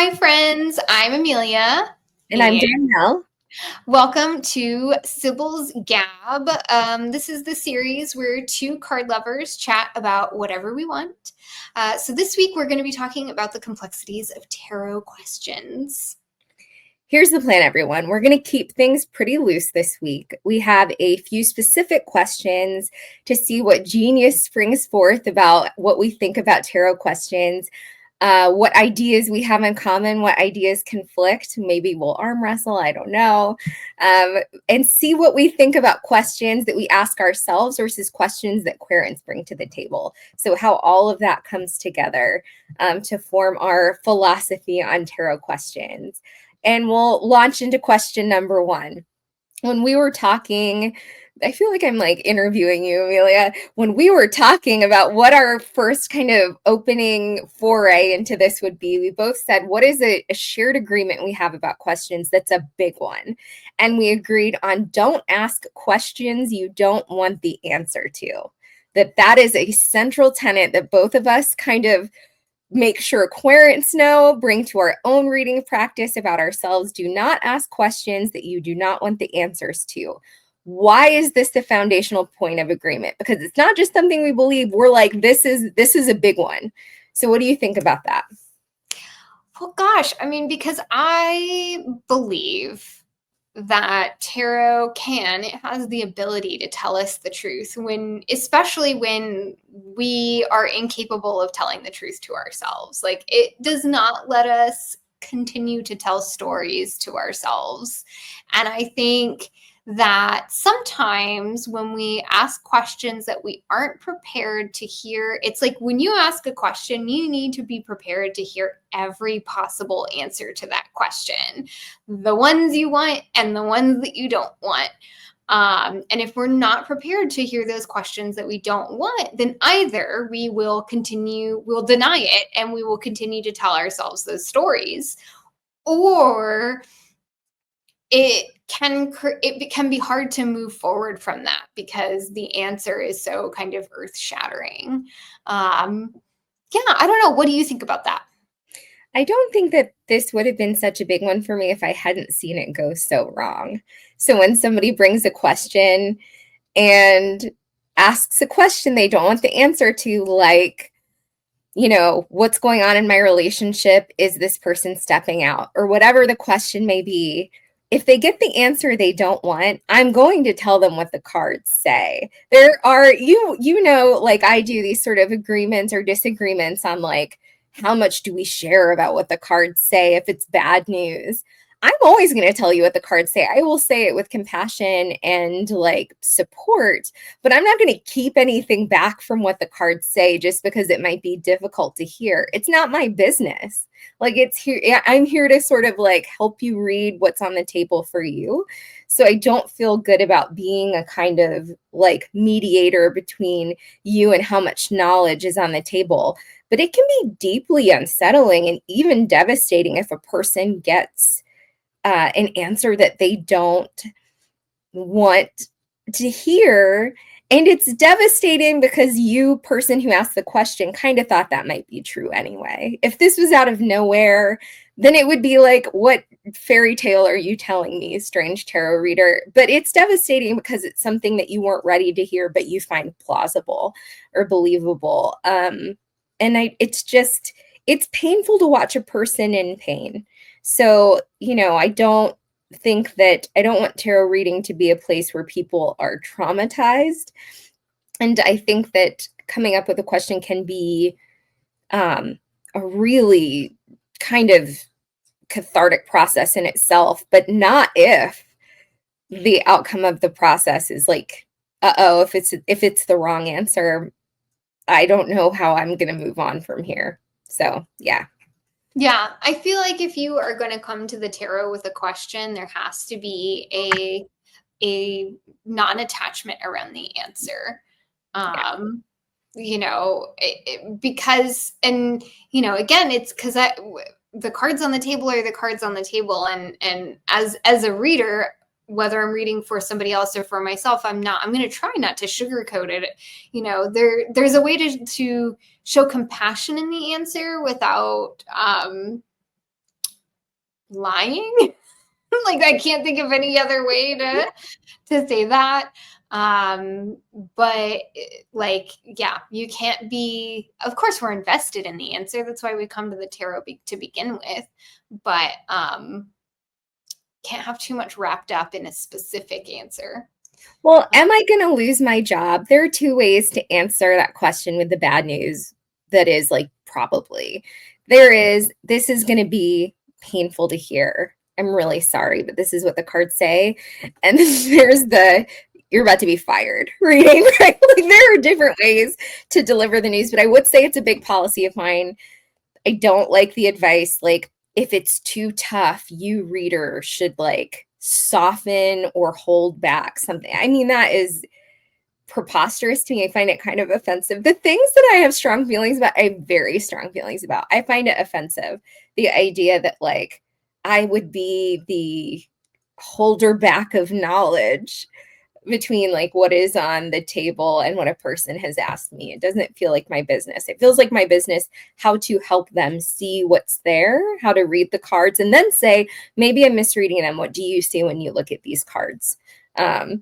Hi, friends. I'm Amelia, And I'm and Danielle. welcome to Sibyl's Gab. This is the series where two card lovers chat about whatever we want. So this week we're going to be talking about the complexities of tarot questions. Here's the plan, everyone. We're going to keep things pretty loose this week. We have a few specific questions to see what genius springs forth about what we think about tarot questions, what ideas we have in common, what ideas conflict. Maybe we'll arm wrestle, I don't know, and see what we think about questions that we ask ourselves versus questions that querents bring to the table. So, how all of that comes together to form our philosophy on tarot questions. And we'll launch into question number one. When we were talking, I feel like I'm like interviewing you, Amelia. When we were talking about what our first kind of opening foray into this would be, we both said, what is a shared agreement we have about questions that's a big one? And we agreed on don't ask questions you don't want the answer to. That is a central tenet that both of us kind of make sure querents know, bring to our own reading practice about ourselves. Do not ask questions that you do not want the answers to. Why is this the foundational point of agreement? Because it's not just something we believe. We're like, this is a big one. So what do you think about that? Well, gosh, because I believe that tarot it has the ability to tell us the truth especially when we are incapable of telling the truth to ourselves. Like, it does not let us continue to tell stories to ourselves. And I think that sometimes when we ask questions that we aren't prepared to hear, it's like when you ask a question, you need to be prepared to hear every possible answer to that question, the ones you want and the ones that you don't want. And if we're not prepared to hear those questions that we don't want, then either we'll deny it and we will continue to tell ourselves those stories, or it can be hard to move forward from that because the answer is so kind of earth shattering. Yeah, I don't know. What do you think about that? I don't think that this would have been such a big one for me if I hadn't seen it go so wrong. So when somebody brings a question and asks a question they don't want the answer to, like, what's going on in my relationship? Is this person stepping out? Or whatever the question may be. If they get the answer they don't want, I'm going to tell them what the cards say. There are, like I do these sort of agreements or disagreements on like, how much do we share about what the cards say if it's bad news? I'm always going to tell you what the cards say. I will say it with compassion and like support, but I'm not going to keep anything back from what the cards say just because it might be difficult to hear. It's not my business. Like, it's here. I'm here to sort of like help you read what's on the table for you. So I don't feel good about being a kind of like mediator between you and how much knowledge is on the table. But it can be deeply unsettling and even devastating if a person gets an answer that they don't want to hear. And it's devastating because you, person who asked the question, kind of thought that might be true anyway. If this was out of nowhere, then it would be like, what fairy tale are you telling me, strange tarot reader? But it's devastating because it's something that you weren't ready to hear, but you find plausible or believable. It's painful to watch a person in pain. So, I don't want tarot reading to be a place where people are traumatized. And I think that coming up with a question can be a really kind of cathartic process in itself, but not if the outcome of the process is like, if it's the wrong answer, I don't know how I'm going to move on from here. So, yeah. Yeah, I feel like if you are going to come to the tarot with a question, there has to be a non-attachment around the answer. Yeah. Because, and again, it's because the cards on the table are the cards on the table, and as a reader, whether I'm reading for somebody else or for myself, I'm going to try not to sugarcoat it. There's a way to show compassion in the answer without lying. Like, I can't think of any other way to say that. But like, yeah, you can't be, of course we're invested in the answer. That's why we come to the tarot to begin with. But can't have too much wrapped up in a specific answer. Well, am I going to lose my job? There are two ways to answer that question with the bad news. That is like, probably. There is, this is going to be painful to hear. I'm really sorry, but this is what the cards say. And then there's the, you're about to be fired reading, right? Like, there are different ways to deliver the news, but I would say it's a big policy of mine. I don't like the advice, like, if it's too tough, you reader should like soften or hold back something. I mean, that is preposterous to me. I find it kind of offensive. The things that I have strong feelings about, I have very strong feelings about. I find it offensive. The idea that like I would be the holder back of knowledge between like what is on the table and what a person has asked me. It doesn't feel like my business. It feels like my business how to help them see what's there, how to read the cards, and then say, maybe I'm misreading them. What do you see when you look at these cards? And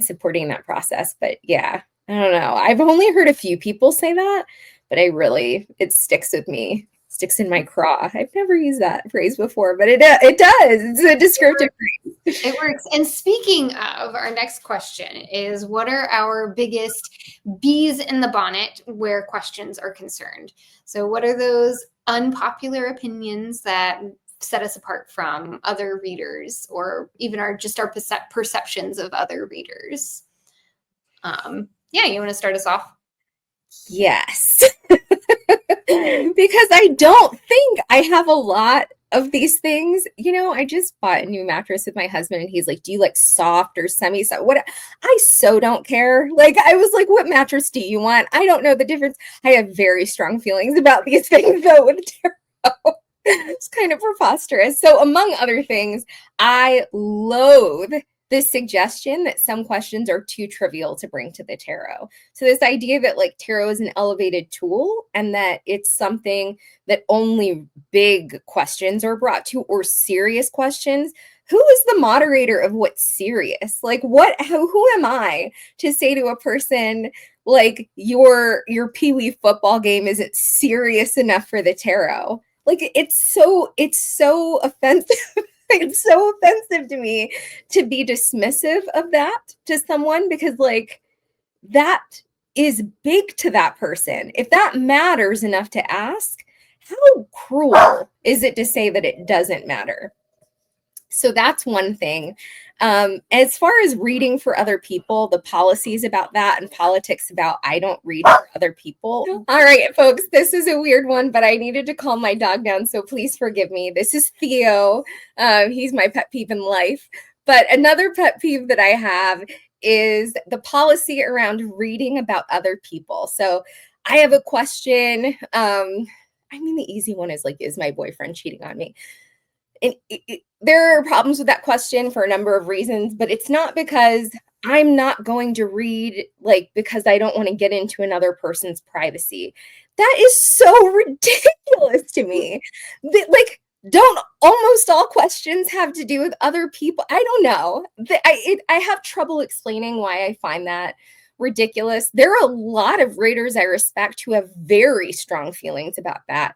supporting that process. But yeah, I don't know. I've only heard a few people say that, but it sticks with me. Sticks in my craw. I've never used that phrase before, but it does. It's a descriptive phrase. It works. And speaking of, our next question is, what are our biggest bees in the bonnet where questions are concerned? So what are those unpopular opinions that set us apart from other readers, or even our perceptions of other readers? Yeah, you want to start us off? Yes. Because I don't think I have a lot of these things. You know, I just bought a new mattress with my husband and he's like, do you like soft or semi-soft? What? I so don't care. Like, I was like, what mattress do you want? I don't know the difference. I have very strong feelings about these things though with tarot. It's kind of preposterous. So among other things, I loathe this suggestion that some questions are too trivial to bring to the tarot. So this idea that like tarot is an elevated tool and that it's something that only big questions are brought to, or serious questions. Who is the moderator of what's serious? Like, who am I to say to a person like your pee-wee football game isn't serious enough for the tarot? Like, it's so offensive. It's so offensive to me to be dismissive of that to someone, because like that is big to that person. If that matters enough to ask, how cruel is it to say that it doesn't matter? So that's one thing. As far as reading for other people, the policies about that and politics about I don't read for other people. All right, folks, this is a weird one, but I needed to calm my dog down, so please forgive me. This is Theo. He's my pet peeve in life. But another pet peeve that I have is the policy around reading about other people. So I have a question. I mean, the easy one is like, is my boyfriend cheating on me? And there are problems with that question for a number of reasons, but it's not because I'm not going to read, like, because I don't want to get into another person's privacy. That is so ridiculous to me. Like, don't almost all questions have to do with other people? I don't know. I have trouble explaining why I find that ridiculous. There are a lot of readers I respect who have very strong feelings about that.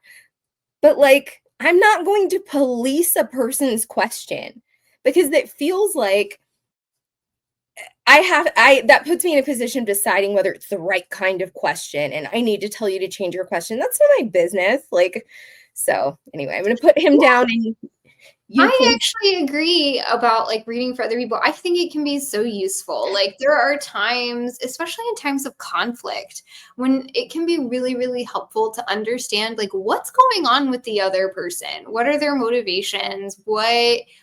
But like, I'm not going to police a person's question, because it feels like that puts me in a position of deciding whether it's the right kind of question, and I need to tell you to change your question. That's not my business. Like, so anyway, I'm going to put him down, and I actually agree about like reading for other people. I think it can be so useful. Like, there are times, especially in times of conflict, when it can be really, really helpful to understand like what's going on with the other person. What are their motivations?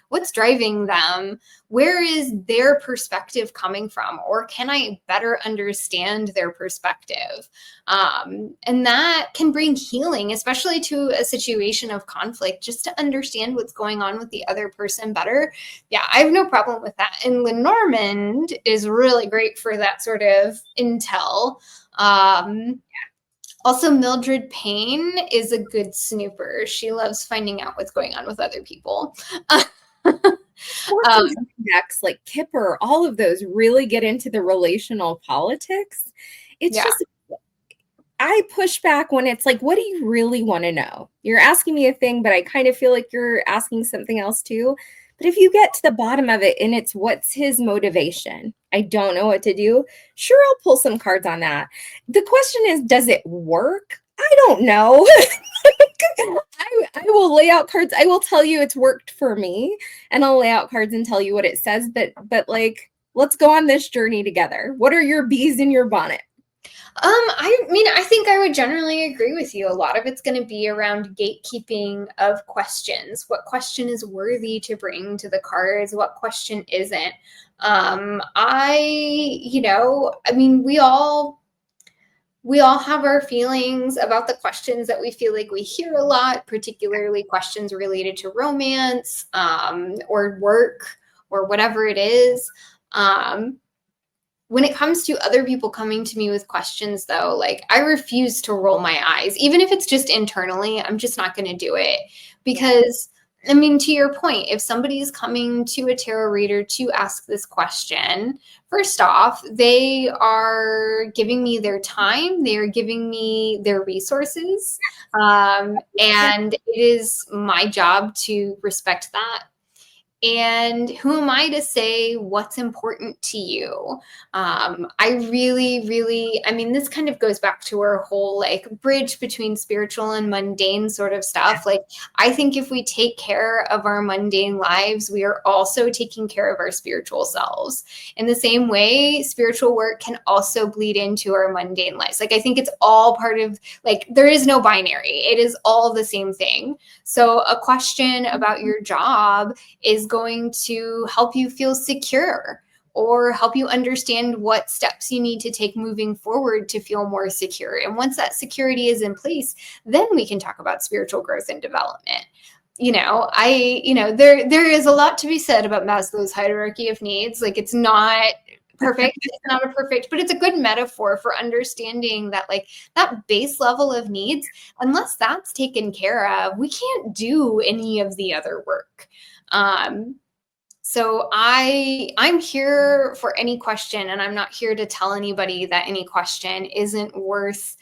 What's driving them? Where is their perspective coming from? Or can I better understand their perspective? And that can bring healing, especially to a situation of conflict, just to understand what's going on with the other person better. Yeah, I have no problem with that. And Lenormand is really great for that sort of intel. Also, Mildred Payne is a good snooper. She loves finding out what's going on with other people. Fortune decks like Kipper, all of those really get into the relational politics. It's Yeah. just, I push back when it's like, what do you really want to know? You're asking me a thing, but I kind of feel like you're asking something else too. But if you get to the bottom of it and it's what's his motivation, I don't know what to do. Sure, I'll pull some cards on that. The question is, does it work? I don't know. I will lay out cards. I will tell you it's worked for me, and I'll lay out cards and tell you what it says. But like, let's go on this journey together. What are your bees in your bonnet? I mean, I think I would generally agree with you. A lot of it's going to be around gatekeeping of questions. What question is worthy to bring to the cards? What question isn't? I mean, we all have our feelings about the questions that we feel like we hear a lot, particularly questions related to romance, or work, or whatever it is. When it comes to other people coming to me with questions, though, like, I refuse to roll my eyes. Even if it's just internally, I'm just not going to do it. Because, I mean, to your point, if somebody is coming to a tarot reader to ask this question, first off, they are giving me their time, they are giving me their resources, and it is my job to respect that. And who am I to say what's important to you? I really, I mean, this kind of goes back to our whole like bridge between spiritual and mundane sort of stuff. Like, I think if we take care of our mundane lives, we are also taking care of our spiritual selves. In the same way, spiritual work can also bleed into our mundane lives. Like, I think it's all part of, like, there is no binary, it is all the same thing. So a question about your job is going to help you feel secure, or help you understand what steps you need to take moving forward to feel more secure. And once that security is in place, then we can talk about spiritual growth and development. There is a lot to be said about Maslow's hierarchy of needs. Like, it's not perfect, it's not a perfect, but it's a good metaphor for understanding that, like, that base level of needs, unless that's taken care of, we can't do any of the other work. So I'm here for any question, and I'm not here to tell anybody that any question isn't worth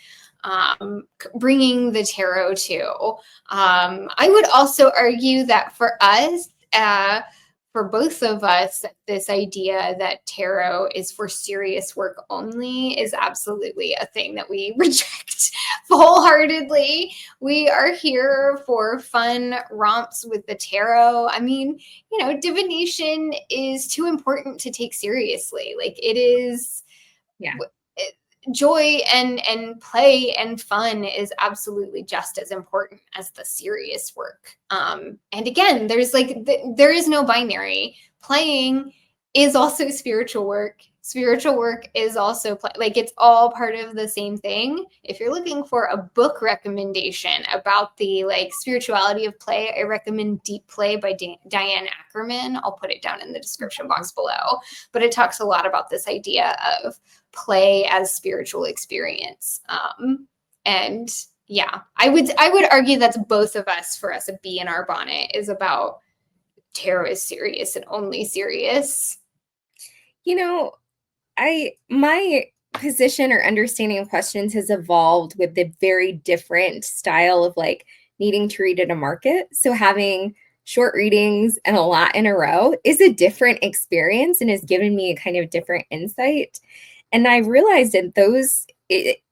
bringing the tarot to. I would also argue that for us, for both of us, this idea that tarot is for serious work only is absolutely a thing that we reject wholeheartedly. We are here for fun romps with the tarot. I mean, divination is too important to take seriously. Like, it is. Yeah. Joy and play and fun is absolutely just as important as the serious work. And again, there is no binary. Playing is also spiritual work. Spiritual work is also play. Like, it's all part of the same thing. If you're looking for a book recommendation about the spirituality of play, I recommend Deep Play by Diane Ackerman. I'll put it down in the description box below. But it talks a lot about this idea of play as spiritual experience. And yeah, I would argue that's both of us. For us, a bee in our bonnet is about tarot is serious and only serious. My position or understanding of questions has evolved with the very different style of needing to read at a market. So having short readings and a lot in a row is a different experience and has given me a kind of different insight. And I realized that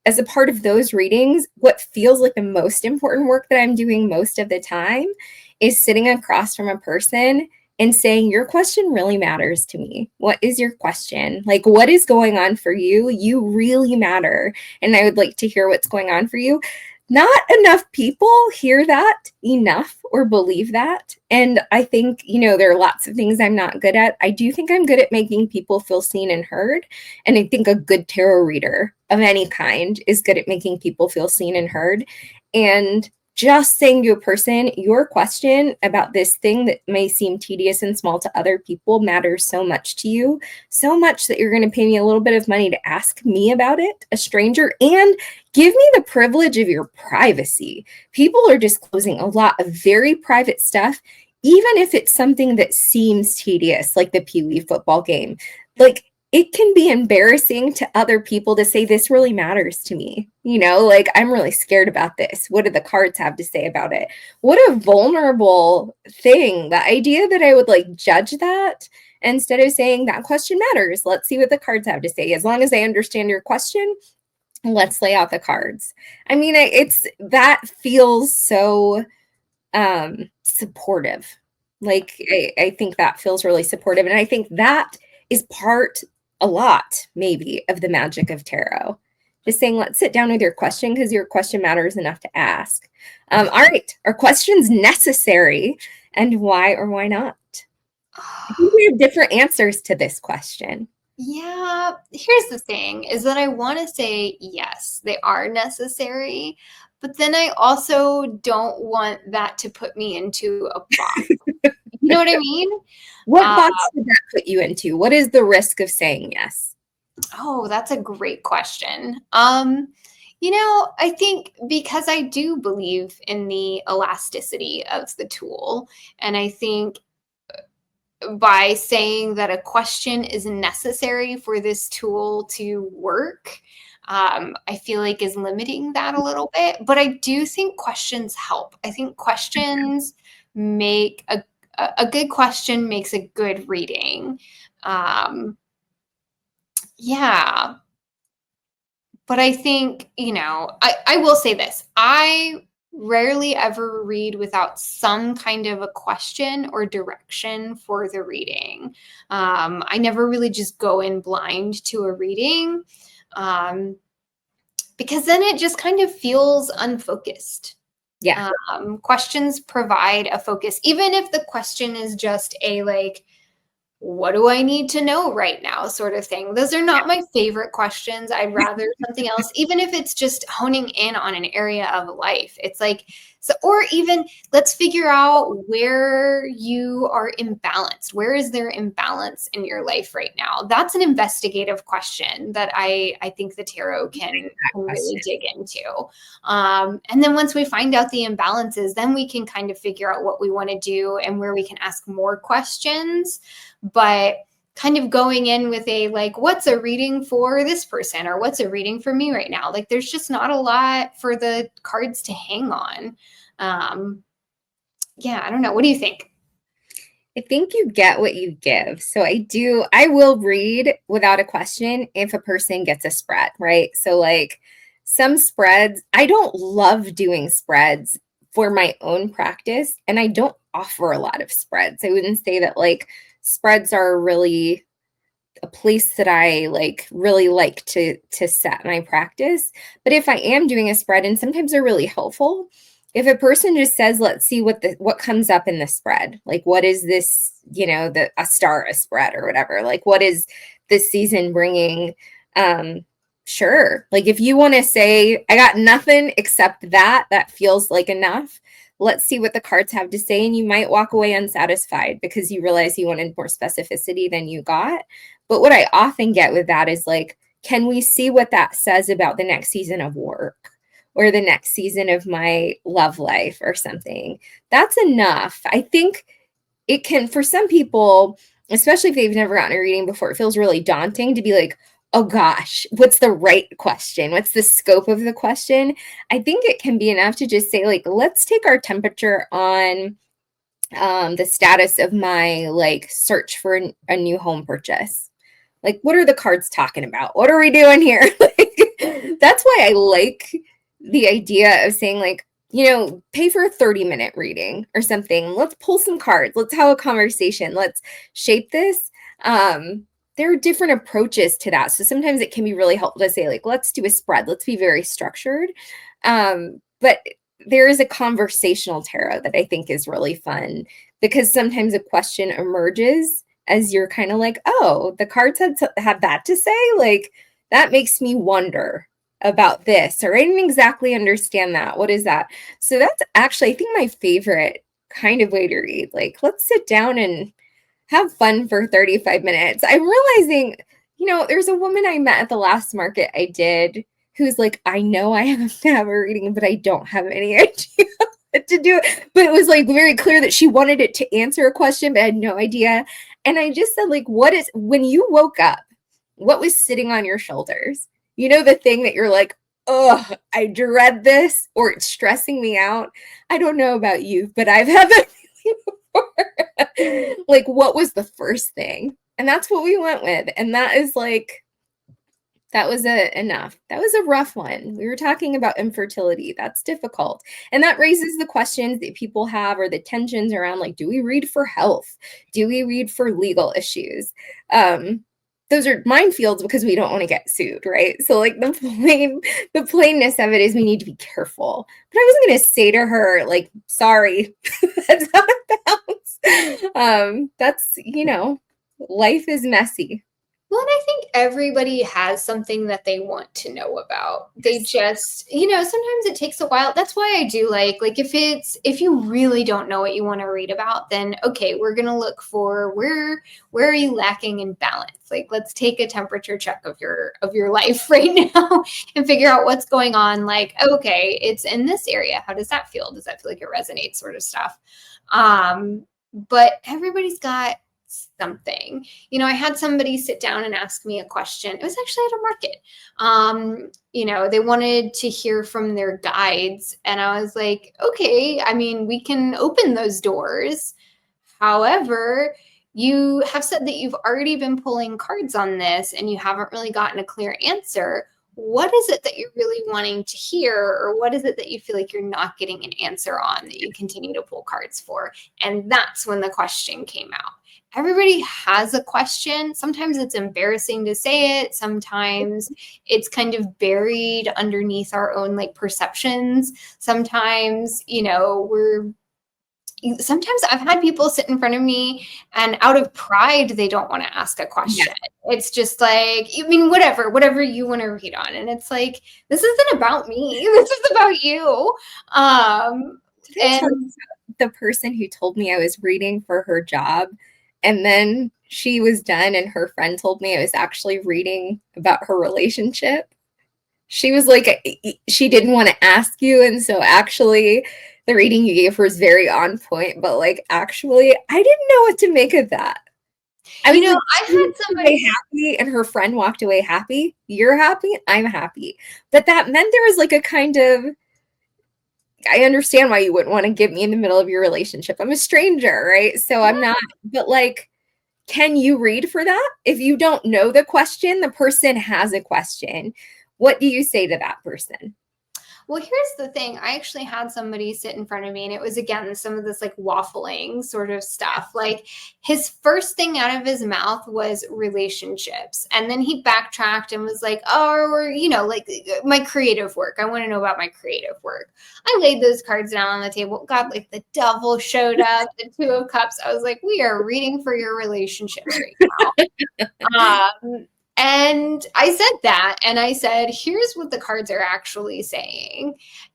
as a part of those readings, what feels like the most important work that I'm doing most of the time is sitting across from a person and saying, your question really matters to me. What is your question? Like, what is going on for you? You really matter. And I would like to hear what's going on for you. Not enough people hear that enough or believe that. And I think, there are lots of things I'm not good at. I do think I'm good at making people feel seen and heard. And I think a good tarot reader of any kind is good at making people feel seen and heard. And just saying to a person, your question about this thing that may seem tedious and small to other people matters so much to you, so much that you're going to pay me a little bit of money to ask me about it, a stranger, and give me the privilege of your privacy. People are disclosing a lot of very private stuff, even if it's something that seems tedious, like the Pee Wee football game. Like, it can be embarrassing to other people to say, this really matters to me. Like, I'm really scared about this. What do the cards have to say about it? What a vulnerable thing. The idea that I would like judge that instead of saying that question matters. Let's see what the cards have to say. As long as I understand your question, let's lay out the cards. I mean, that feels so supportive. Like, I think that feels really supportive. And I think that is a lot, maybe, of the magic of tarot. Just saying, let's sit down with your question because your question matters enough to ask. All right. Are questions necessary, and why or why not? I think we have different answers to this question. Yeah, here's the thing is that I want to say yes, they are necessary, but then I also don't want that to put me into a box. You know what I mean? What box would that put you into? What is the risk of saying yes? Oh, that's a great question. I think because I do believe in the elasticity of the tool, and I think by saying that a question is necessary for this tool to work, I feel like is limiting that a little bit. But I do think questions help. I think questions make a good question makes a good reading. Yeah. But I think, I will say this. I rarely ever read without some kind of a question or direction for the reading. I never really just go in blind to a reading, because then it just kind of feels unfocused. Yeah. Questions provide a focus, even if the question is just a like, what do I need to know right now sort of thing. Those are not my favorite questions. I'd rather something else, even if it's just honing in on an area of life. It's like, so, or even let's figure out where you are imbalanced. Where is there imbalance in your life right now? That's an investigative question that I think the tarot can really dig into. And then once we find out the imbalances, then we can kind of figure out what we want to do and where we can ask more questions. But kind of going in with a like, what's a reading for this person or what's a reading for me right now? Like, there's just not a lot for the cards to hang on. Yeah, I don't know. What do you think? I think you get what you give. So I will read without a question if a person gets a spread, right? So like some spreads, I don't love doing spreads for my own practice, and I don't offer a lot of spreads. I wouldn't say that like spreads are really a place that I like really like to set my practice. But if I am doing a spread, and sometimes they're really helpful, if a person just says, let's see what comes up in the spread, like what is this, a star a spread or whatever, like what is this season bringing? Sure, like if you want to say I got nothing except that feels like enough, let's see what the cards have to say. And you might walk away unsatisfied because you realize you wanted more specificity than you got. But what I often get with that is like, can we see what that says about the next season of work or the next season of my love life or something? That's enough. I think it can, for some people, especially if they've never gotten a reading before, it feels really daunting to be like, oh gosh, what's the right question? What's the scope of the question? I think it can be enough to just say, like, let's take our temperature on the status of my like search for a new home purchase. Like, what are the cards talking about? What are we doing here? That's why I like the idea of saying, like, pay for a 30-minute reading or something. Let's pull some cards. Let's have a conversation. Let's shape this. There are different approaches to that. So sometimes it can be really helpful to say, like, let's do a spread. Let's be very structured. But there is a conversational tarot that I think is really fun because sometimes a question emerges as you're kind of like, oh, the cards have that to say, like that makes me wonder about this, or I didn't exactly understand that. What is that? So that's actually, I think, my favorite kind of way to read. Like, let's sit down and have fun for 35 minutes. I'm realizing, there's a woman I met at the last market I did who's like, I know I have to have a reading, but I don't have any idea what to do. But it was like very clear that she wanted it to answer a question, but I had no idea. And I just said, like, when you woke up, what was sitting on your shoulders? The thing that you're like, oh, I dread this, or it's stressing me out. I don't know about you, but I've had that feeling before. Like, what was the first thing? And that's what we went with. And that is like, that was enough. That was a rough one. We were talking about infertility. That's difficult. And that raises the questions that people have, or the tensions around, like, do we read for health? Do we read for legal issues? Those are minefields because we don't want to get sued, right? So like the plainness of it is we need to be careful. But I wasn't going to say to her, like, sorry, that's not a bounce. That's, life is messy. Well, and I think everybody has something that they want to know about. They just, sometimes it takes a while. That's why I do like if you really don't know what you want to read about, then okay, we're going to look for where are you lacking in balance? Like, let's take a temperature check of your life right now and figure out what's going on. Like, okay, it's in this area. How does that feel? Does that feel like it resonates, sort of stuff? But everybody's got something. I had somebody sit down and ask me a question. It was actually at a market. They wanted to hear from their guides, and I was like, okay, I mean, we can open those doors. However, you have said that you've already been pulling cards on this and you haven't really gotten a clear answer. What is it that you're really wanting to hear, or what is it that you feel like you're not getting an answer on that you continue to pull cards for? And that's when the question came out. Everybody has a question. Sometimes it's embarrassing to say it. Sometimes it's kind of buried underneath our own like perceptions. Sometimes, sometimes I've had people sit in front of me and out of pride, they don't want to ask a question. Yeah. It's just like, whatever you want to read on. And it's like, this isn't about me. This is about you. And the person who told me I was reading for her job, and then she was done and her friend told me I was actually reading about her relationship. She was like, she didn't want to ask you. And so actually the reading you gave her is very on point. But like, actually, I didn't know what to make of that. I had somebody happy and her friend walked away happy. You're happy. I'm happy. But that meant there was like a kind of, I understand why you wouldn't want to get me in the middle of your relationship. I'm a stranger, right? So I'm not, but like, can you read for that? If you don't know the question, the person has a question. What do you say to that person? Well, here's the thing. I actually had somebody sit in front of me, and it was, again, some of this like waffling sort of stuff. Like, his first thing out of his mouth was relationships. And then he backtracked and was like, like my creative work. I want to know about my creative work. I laid those cards down on the table. God, like the devil showed up, the Two of Cups. I was like, we are reading for your relationships right now. And I said that, and I said, here's what the cards are actually saying.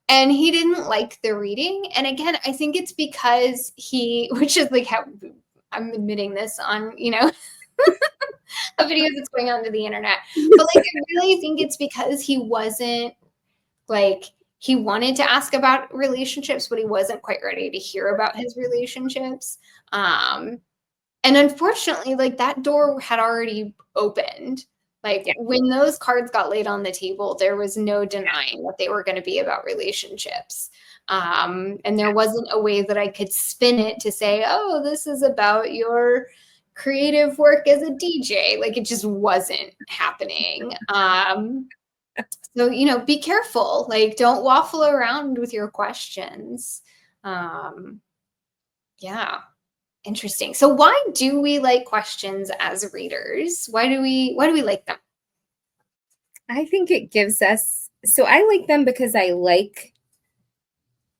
And he didn't like the reading. And again, I think it's because which is like how I'm admitting this on, a video that's going onto the internet. But like, I really think it's because he wasn't like, he wanted to ask about relationships, but he wasn't quite ready to hear about his relationships. And unfortunately, like, that door had already opened. Like, when those cards got laid on the table, there was no denying that they were going to be about relationships. And there wasn't a way that I could spin it to say, oh, this is about your creative work as a DJ. Like, it just wasn't happening. So, be careful. Like, don't waffle around with your questions. Yeah. Interesting. So why do we like questions as readers? Why do we like them? I think it gives us, so I like them because I like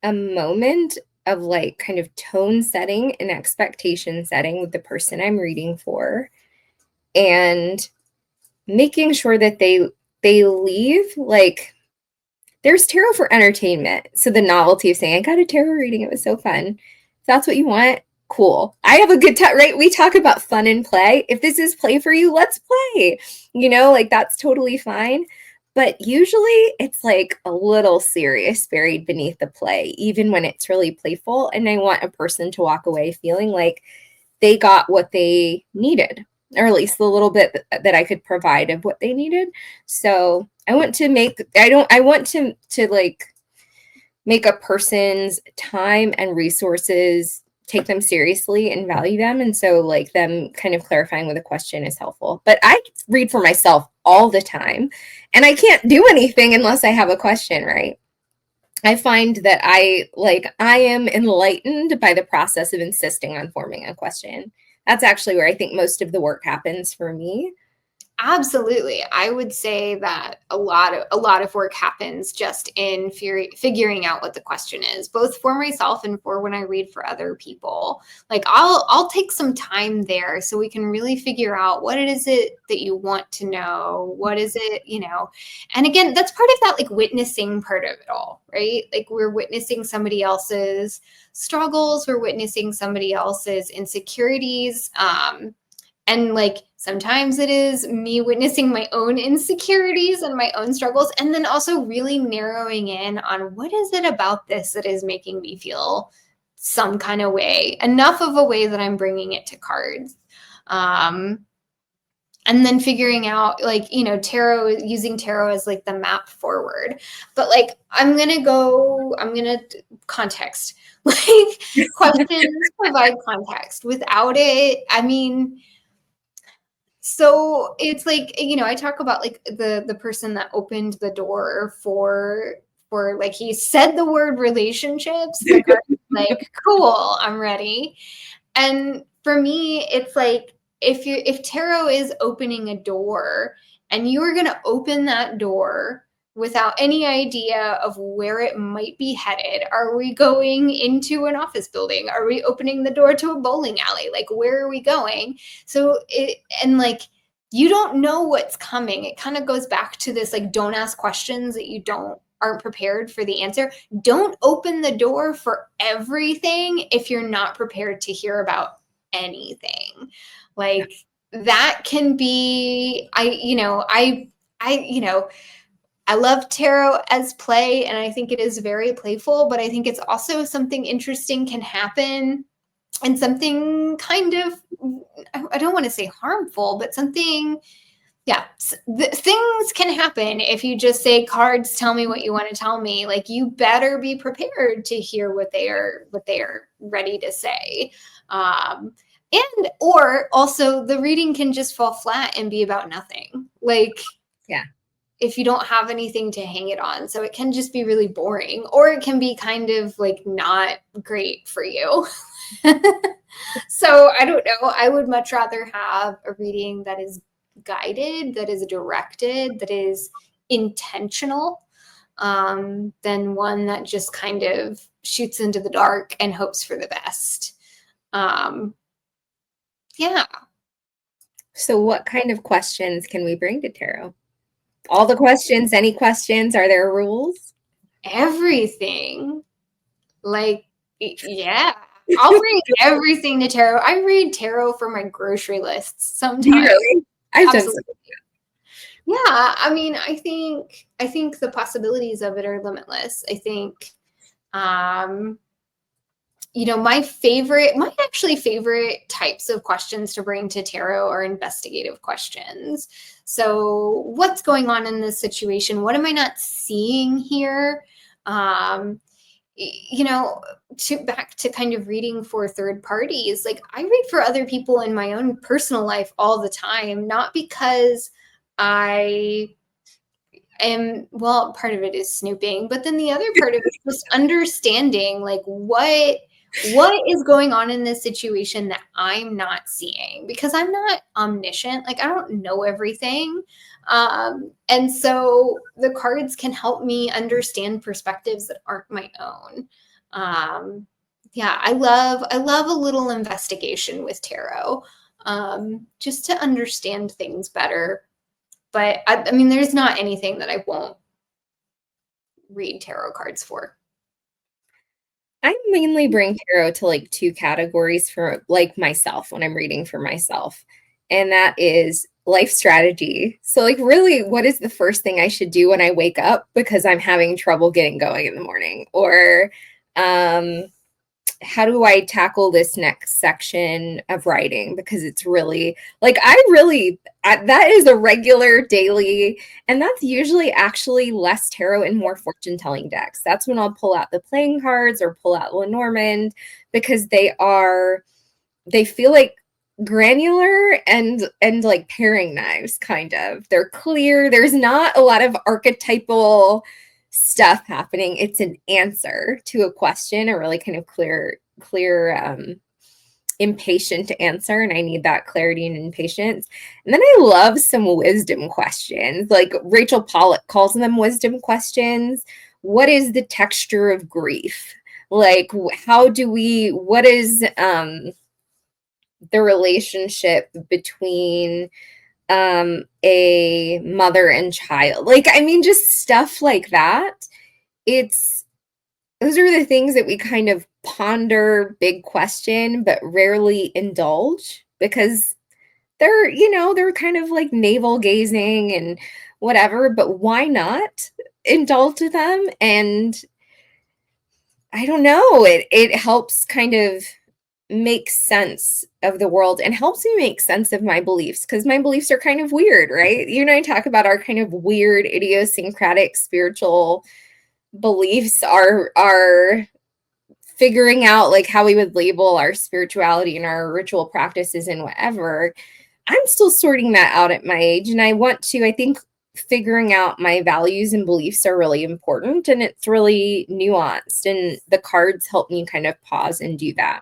a moment of like kind of tone setting and expectation setting with the person I'm reading for, and making sure that they leave like there's tarot for entertainment. So the novelty of saying, I got a tarot reading, it was so fun. If that's what you want, cool. I have a good time, right? We talk about fun and play. If this is play for you, let's play. Like that's totally fine. But usually it's like a little serious buried beneath the play, even when it's really playful. And I want a person to walk away feeling like they got what they needed, or at least the little bit that I could provide of what they needed. So I want to like make a person's time and resources, take them seriously and value them. And so like them kind of clarifying with a question is helpful. But I read for myself all the time, and I can't do anything unless I have a question, right? I find that I am enlightened by the process of insisting on forming a question. That's actually where I think most of the work happens for me. Absolutely. I would say that a lot of work happens just in figuring out what the question is, both for myself and for when I read for other people. Like I'll take some time there so we can really figure out what it is that you want to know. What is it, And again, that's part of that like witnessing part of it all, right? Like we're witnessing somebody else's struggles, we're witnessing somebody else's insecurities. And like sometimes it is me witnessing my own insecurities and my own struggles, and then also really narrowing in on what is it about this that is making me feel some kind of way, enough of a way that I'm bringing it to cards. And then figuring out like, using tarot as like the map forward. But like, I'm going to context, like questions provide context. Without it, I mean, so it's like, I talk about like the person that opened the door for like, he said the word relationships, the card like, cool, I'm ready. And for me, it's like, if tarot is opening a door and you are going to open that door without any idea of where it might be headed. Are we going into an office building? Are we opening the door to a bowling alley? Like, where are we going? So you don't know what's coming. It kind of goes back to this, like, don't ask questions that you aren't prepared for the answer. Don't open the door for everything if you're not prepared to hear about anything. Like, that can be, I love tarot as play, and I think it is very playful, but I think it's also something interesting can happen, and something kind of, I don't want to say harmful, but something, things can happen if you just say, cards, tell me what you want to tell me. Like, you better be prepared to hear what they are ready to say. Or also the reading can just fall flat and be about nothing. Like, yeah. If you don't have anything to hang it on. So it can just be really boring, or it can be kind of like not great for you. So I don't know. I would much rather have a reading that is guided, that is directed, that is intentional, than one that just kind of shoots into the dark and hopes for the best. Yeah. So what kind of questions can we bring to tarot? All the questions, any questions? Are there rules? Everything. Like, yeah. I'll bring everything to tarot. I read tarot for my grocery lists sometimes. Really? I've done something. Yeah, I mean, I think the possibilities of it are limitless. I think, my favorite types of questions to bring to tarot are investigative questions. So, what's going on in this situation? What am I not seeing here? Back to kind of reading for third parties. Like, I read for other people in my own personal life all the time, not because I am, well, part of it is snooping, but then the other part of it is just understanding, like, what is going on in this situation that I'm not seeing, because I'm not omniscient. Like, I don't know everything. And so the cards can help me understand perspectives that aren't my own. I love a little investigation with tarot, just to understand things better. But I mean, there's not anything that I won't read tarot cards for? I mainly bring tarot to like two categories for like myself when I'm reading for myself. And that is life strategy. So like really what is the first thing I should do when I wake up because I'm having trouble getting going in the morning? Or how do I tackle this next section of writing? Because it's really like that is a regular daily, and that's usually actually less tarot and more fortune telling decks. That's when I'll pull out the playing cards or pull out Lenormand because they feel like granular and like paring knives kind of. They're clear. There's not a lot of archetypal stuff happening. It's an answer to a question, a really kind of clear impatient answer, and I need that clarity and impatience. And then I love some wisdom questions. Like Rachel Pollack calls them wisdom questions. What is the texture of grief? Like what is the relationship between a mother and child? Like, I mean, just stuff like that. Those are the things that we kind of ponder, big question, but rarely indulge because they're kind of like navel gazing and whatever, but why not indulge them? And I don't know, it helps kind of make sense of the world and helps me make sense of my beliefs because my beliefs are kind of weird, right? You and I talk about our kind of weird, idiosyncratic spiritual beliefs, are figuring out like how we would label our spirituality and our ritual practices and whatever. I'm still sorting that out at my age, and I think figuring out my values and beliefs are really important, and it's really nuanced, and the cards help me kind of pause and do that.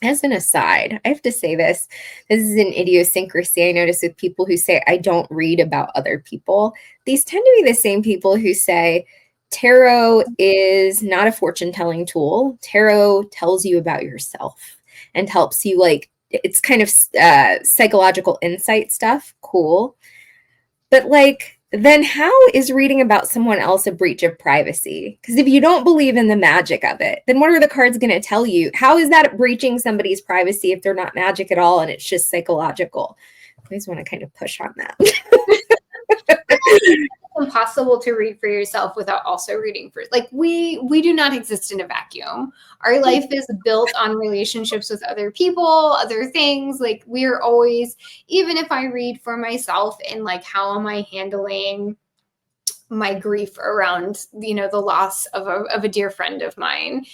As an aside, I have to say this is an idiosyncrasy I notice with people who say, I don't read about other people. These tend to be the same people who say, tarot is not a fortune telling tool. Tarot tells you about yourself and helps you, like, it's kind of psychological insight stuff. Cool. But like, then how is reading about someone else a breach of privacy? Because if you don't believe in the magic of it, then what are the cards going to tell you? How is that breaching somebody's privacy if they're not magic at all and it's just psychological? I always want to kind of push on that. It's impossible to read for yourself without also reading for, like, we do not exist in a vacuum. Our life is built on relationships with other people, other things. Like, we're always, even if I read for myself and like, how am I handling my grief around, the loss of a dear friend of mine,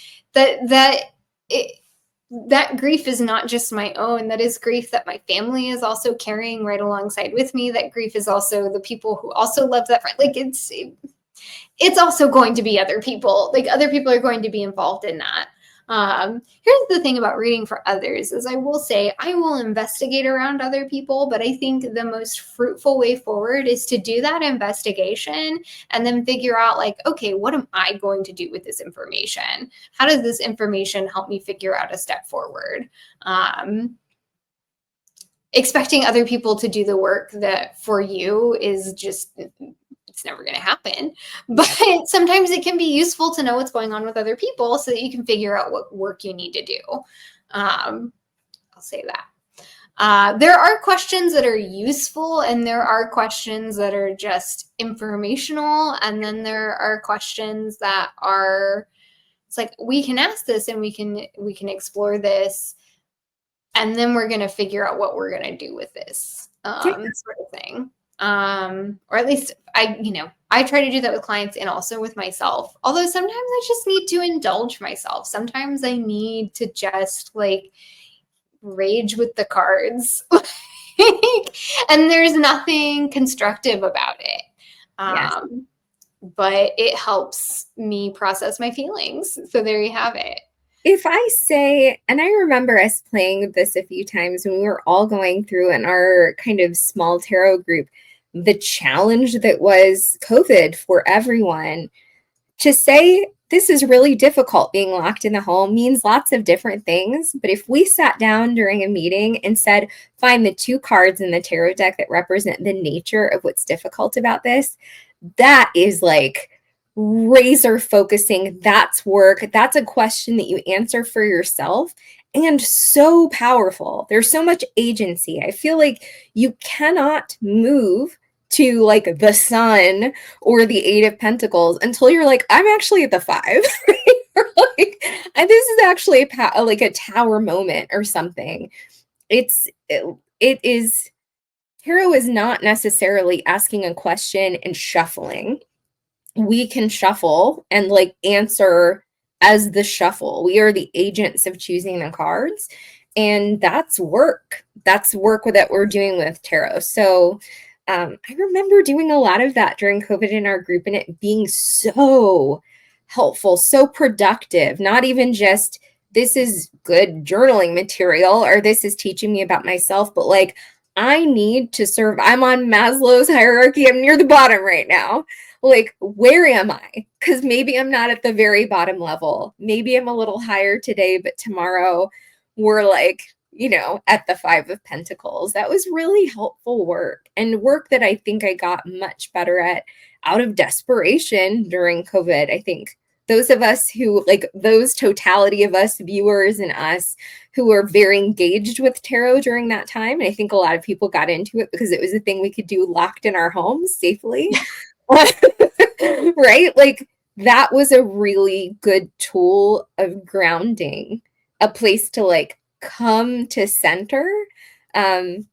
that grief is not just my own. That is grief that my family is also carrying right alongside with me. That grief is also the people who also love that friend. Like, it's also going to be other people. Like, other people are going to be involved in that. Here's the thing about reading for others is I will say I will investigate around other people, but I think the most fruitful way forward is to do that investigation and then figure out, like, okay, what am I going to do with this information? How does this information help me figure out a step forward? Expecting other people to do the work that for you is just, it's never going to happen. But sometimes it can be useful to know what's going on with other people so that you can figure out what work you need to do. I'll say that. There are questions that are useful, and there are questions that are just informational. And then there are questions that are, it's like, we can ask this and we can explore this, and then we're going to figure out what we're going to do with this, sort of thing. Or at least I try to do that with clients and also with myself. Although sometimes I just need to indulge myself. Sometimes I need to just like rage with the cards. And there's nothing constructive about it. Yes. But it helps me process my feelings. So there you have it. If I say, and I remember us playing this a few times when we were all going through in our kind of small tarot group, the challenge that was COVID for everyone, to say this is really difficult being locked in the home means lots of different things. But if we sat down during a meeting and said, find the two cards in the tarot deck that represent the nature of what's difficult about this, that is like razor focusing. That's work. That's a question that you answer for yourself, and so powerful. There's so much agency. I feel like you cannot move to like the sun or the Eight of Pentacles until you're like, I'm actually at the five. Or like, and this is actually like a tower moment or something. It is, tarot is not necessarily asking a question and shuffling. We can shuffle and like answer as the shuffle. We are the agents of choosing the cards, and that's work. That's work that we're doing with tarot. So I remember doing a lot of that during COVID in our group, and it being so helpful, so productive. Not even just this is good journaling material or this is teaching me about myself, but like I need to serve. I'm on Maslow's hierarchy. I'm near the bottom right now. Like, where am I? Because maybe I'm not at the very bottom level. Maybe I'm a little higher today, but tomorrow we're like, at the Five of Pentacles. That was really helpful work, and work that I think I got much better at out of desperation during COVID. I think those of us who, like those totality of us viewers and us who were very engaged with tarot during that time, and I think a lot of people got into it because it was a thing we could do locked in our homes safely. Right? Like that was a really good tool of grounding, a place to like come to center. I'm,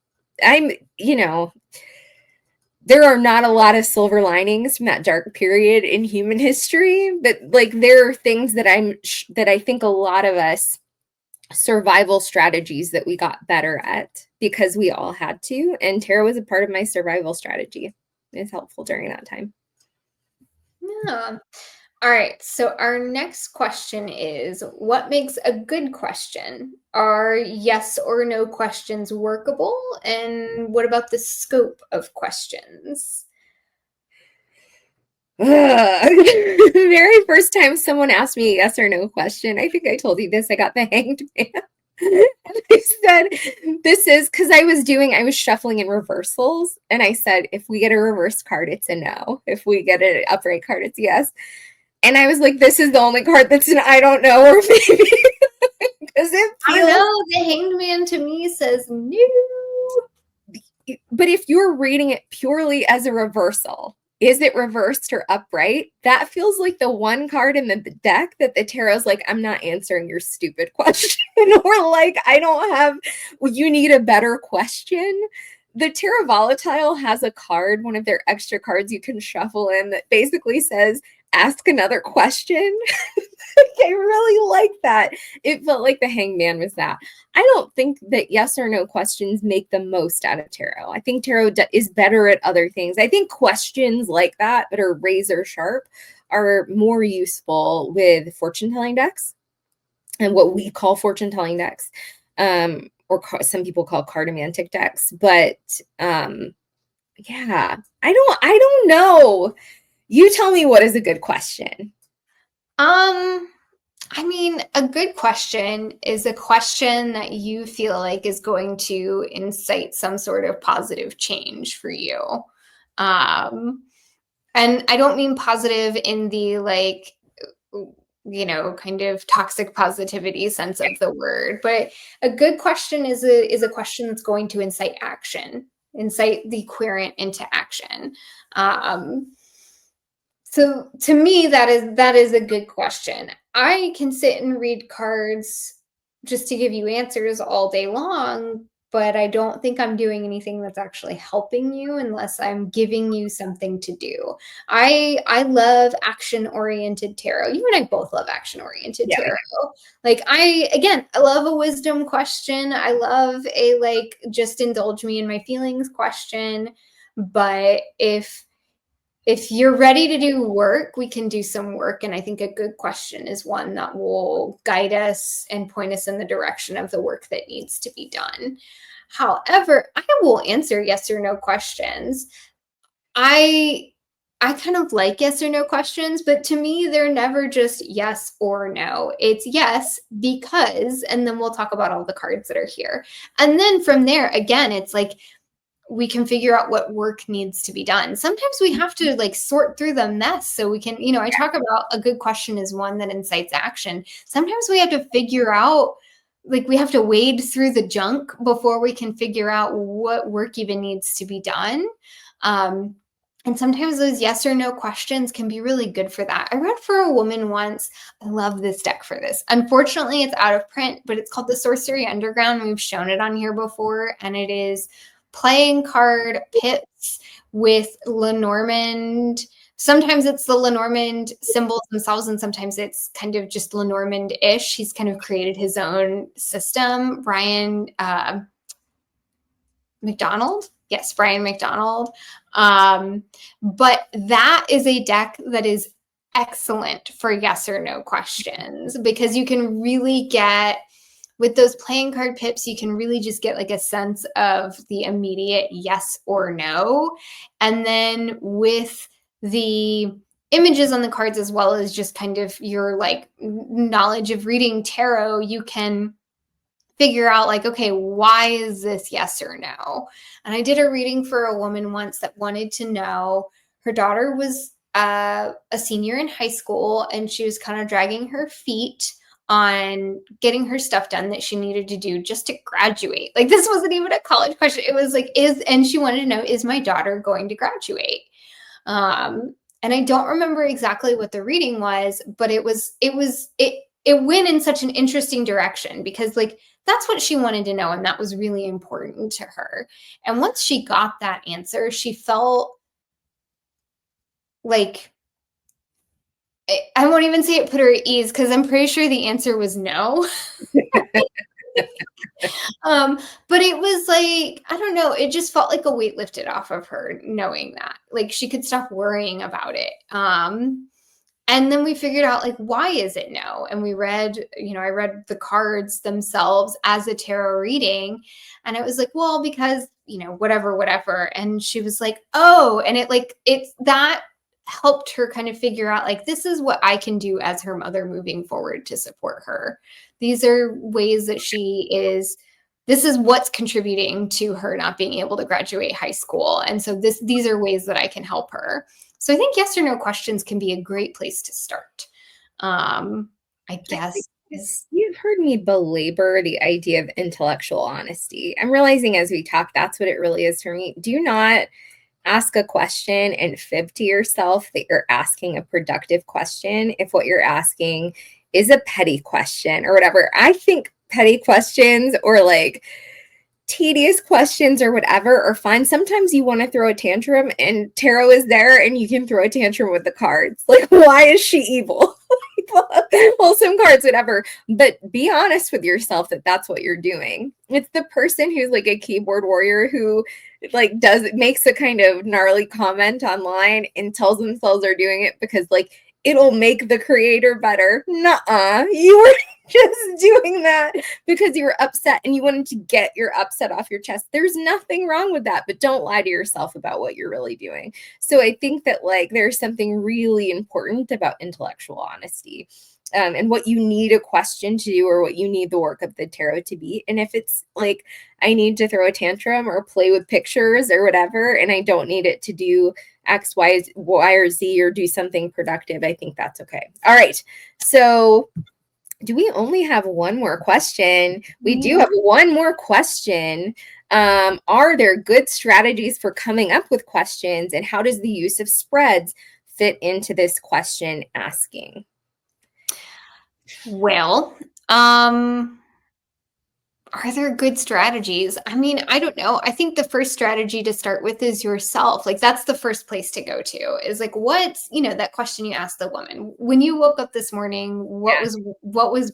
there are not a lot of silver linings from that dark period in human history, but like there are things that I think a lot of us survival strategies that we got better at because we all had to, and tarot was a part of my survival strategy. It's helpful during that time. Yeah. All right. So our next question is, what makes a good question? Are yes or no questions workable? And what about the scope of questions? Very first time someone asked me a yes or no question, I think I told you this, I got the Hanged Man. And I said, this is because I was shuffling in reversals. And I said, if we get a reverse card, it's a no. If we get an upright card, it's yes. And I was like, this is the only card that's an I don't know, or maybe. Because it feels. I know, the Hanged Man to me says no. But if you're reading it purely as a reversal, is it reversed or upright? That feels like the one card in the deck that the tarot's like, I'm not answering your stupid question. Or like, I don't have, you need a better question. The Tarot Volatile has a card, one of their extra cards you can shuffle in, that basically says, ask another question. I really like that. It felt like the Hanged Man was that. I don't think that yes or no questions make the most out of tarot. I think tarot is better at other things. I think questions like that are razor sharp are more useful with fortune telling decks and what we call fortune telling decks, or some people call cartomantic decks. But yeah, I don't know. You tell me, what is a good question? I mean, a good question is a question that you feel like is going to incite some sort of positive change for you. And I don't mean positive in the like, kind of toxic positivity sense of the word, but a good question is a question that's going to incite action, incite the querent into action. So to me, that is a good question. I can sit and read cards just to give you answers all day long, but I don't think I'm doing anything that's actually helping you unless I'm giving you something to do. I love action-oriented tarot. You and I both love action-oriented tarot. Like I love a wisdom question. I love a like just indulge me in my feelings question. But if you're ready to do work, we can do some work. And I think a good question is one that will guide us and point us in the direction of the work that needs to be done. However, I will answer yes or no questions. I kind of like yes or no questions, but to me, they're never just yes or no. It's yes because, and then we'll talk about all the cards that are here. And then from there, again, it's like, we can figure out what work needs to be done. Sometimes we have to like sort through the mess so we can, I talk about a good question is one that incites action. Sometimes we have to figure out, like we have to wade through the junk before we can figure out what work even needs to be done. And sometimes those yes or no questions can be really good for that. I read for a woman once. I love this deck for this. Unfortunately, it's out of print, but it's called the Sorcery Underground. We've shown it on here before, and it is playing card pips with Lenormand. Sometimes it's the Lenormand symbols themselves, and sometimes it's kind of just Lenormand-ish. He's kind of created his own system. Brian McDonald. Yes, Brian McDonald. But that is a deck that is excellent for yes or no questions, because you can really get, with those playing card pips, you can really just get like a sense of the immediate yes or no. And then with the images on the cards, as well as just kind of your like knowledge of reading tarot, you can figure out like, okay, why is this yes or no? And I did a reading for a woman once that wanted to know, her daughter was a senior in high school, and she was kind of dragging her feet on getting her stuff done that she needed to do just to graduate. Like, this wasn't even a college question. It was like, and she wanted to know, is my daughter going to graduate? And I don't remember exactly what the reading was, but it went in such an interesting direction, because like, that's what she wanted to know, and that was really important to her. And once she got that answer, she felt like, I won't even say it put her at ease, because I'm pretty sure the answer was no. But it was like, I don't know, it just felt like a weight lifted off of her, knowing that like she could stop worrying about it. And then we figured out like, why is it no? And we read, I read the cards themselves as a tarot reading, and it was like, well, because, whatever. And she was like, oh, and it's that helped her kind of figure out like, this is what I can do as her mother moving forward to support her. These are ways that this is what's contributing to her not being able to graduate high school. And so these are ways that I can help her. So I think yes or no questions can be a great place to start. I guess. You've heard me belabor the idea of intellectual honesty. I'm realizing as we talk, that's what it really is for me. Do not ask a question and fib to yourself that you're asking a productive question if what you're asking is a petty question or whatever. I think petty questions or like tedious questions or whatever are fine. Sometimes you want to throw a tantrum and tarot is there and you can throw a tantrum with the cards. Like, why is she evil? Pull some cards, whatever. But be honest with yourself that that's what you're doing. It's the person who's like a keyboard warrior who like makes a kind of gnarly comment online and tells themselves they're doing it because like it'll make the creator better. Nuh-uh. You were just doing that because you were upset and you wanted to get your upset off your chest. There's nothing wrong with that, but don't lie to yourself about what you're really doing. So I think that like there's something really important about intellectual honesty. And what you need a question to do or what you need the work of the tarot to be. And if it's like, I need to throw a tantrum or play with pictures or whatever, and I don't need it to do X, Y, or Z or do something productive, I think that's okay. All right. So do we only have one more question? We do have one more question. Are there good strategies for coming up with questions? And how does the use of spreads fit into this question asking? Well, are there good strategies? I mean, I don't know. I think the first strategy to start with is yourself. Like, that's the first place to go to, is like, what's, that question you asked the woman when you woke up this morning, what was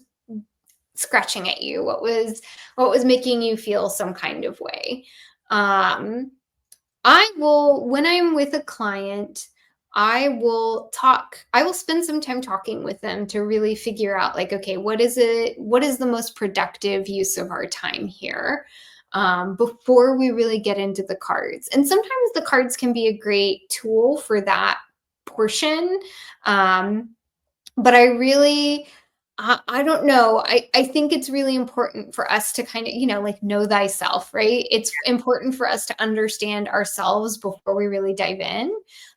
scratching at you? What was making you feel some kind of way? When I'm with a client, I will spend some time talking with them to really figure out like, okay, what is the most productive use of our time here, before we really get into the cards. And sometimes the cards can be a great tool for that portion. But I don't know. I think it's really important for us to kind of, like know thyself, right? It's important for us to understand ourselves before we really dive in.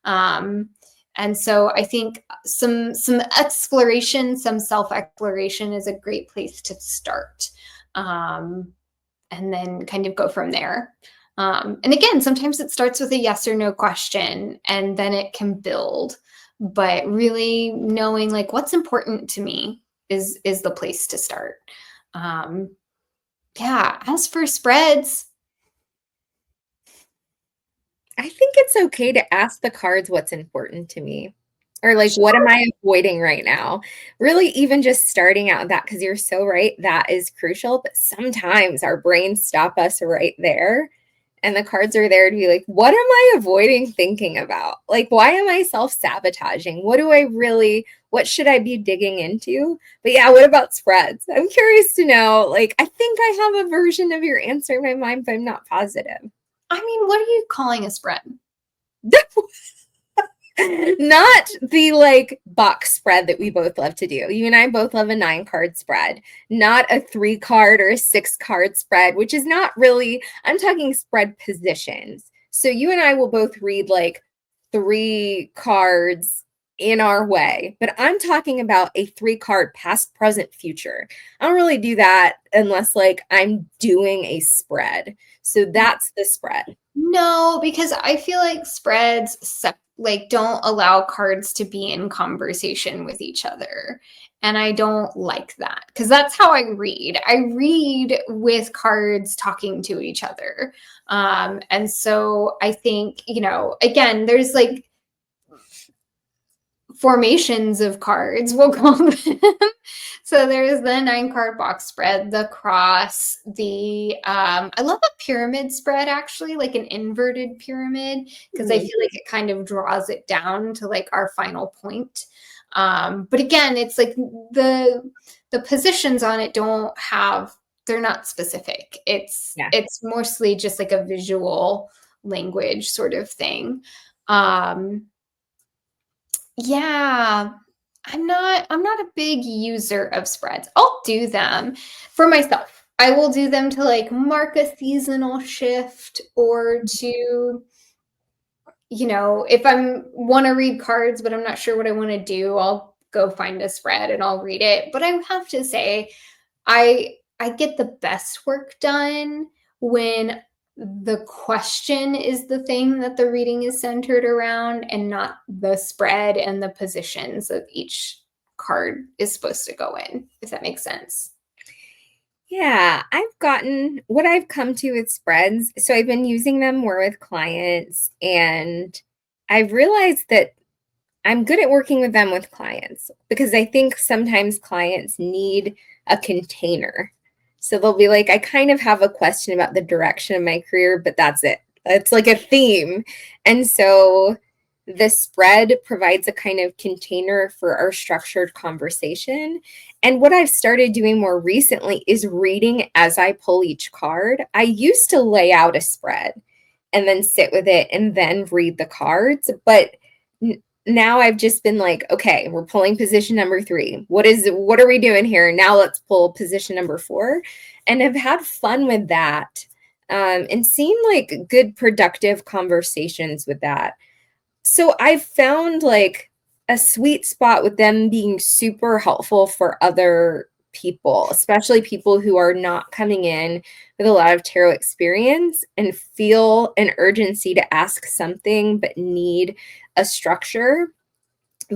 And so I think some exploration, some self-exploration is a great place to start. And then kind of go from there. And again, sometimes it starts with a yes or no question, and then it can build. But really knowing like what's important to me is the place to start. Yeah. As for spreads, I think it's okay to ask the cards what's important to me. Or like, what am I avoiding right now? Really, even just starting out that, because you're so right, that is crucial. But sometimes our brains stop us right there. And the cards are there to be like, what am I avoiding thinking about? Like, why am I self-sabotaging? What should I be digging into? But yeah, what about spreads? I'm curious to know. Like, I think I have a version of your answer in my mind, but I'm not positive. I mean, what are you calling a spread? Not the like box spread that we both love to do. You and I both love a 9-card spread, not a 3-card or a 6-card spread, which is not really, I'm talking spread positions. So you and I will both read like 3 cards in our way, but I'm talking about a 3-card past, present, future. I don't really do that unless like I'm doing a spread. So that's the spread. No, because I feel like spreads like don't allow cards to be in conversation with each other. And I don't like that because that's how I read. I read with cards talking to each other. And so I think, again, there's like formations of cards, we'll call them. So there's the 9-card box spread, the cross, I love a pyramid spread actually, like an inverted pyramid, because I feel like it kind of draws it down to like our final point. But again, it's like the positions on it they're not specific. It's mostly just like a visual language sort of thing. Yeah, I'm not a big user of spreads. I'll do them for myself. I will do them to like mark a seasonal shift or to, if I'm want to read cards but I'm not sure what I want to do, I'll go find a spread and I'll read it. But I have to say I get the best work done when the question is the thing that the reading is centered around and not the spread and the positions that each card is supposed to go in, if that makes sense. Yeah, what I've come to with spreads. So I've been using them more with clients, and I've realized that I'm good at working with them with clients because I think sometimes clients need a container. So they'll be like, I kind of have a question about the direction of my career, but that's it. It's like a theme. And so the spread provides a kind of container for our structured conversation. And what I've started doing more recently is reading as I pull each card. I used to lay out a spread and then sit with it and then read the cards, but now I've just been like, okay, we're pulling position number 3. What are we doing here? Now let's pull position number 4. And I've had fun with that, and seen like good productive conversations with that. So I've found like a sweet spot with them being super helpful for other people, especially people who are not coming in with a lot of tarot experience and feel an urgency to ask something but need a structure.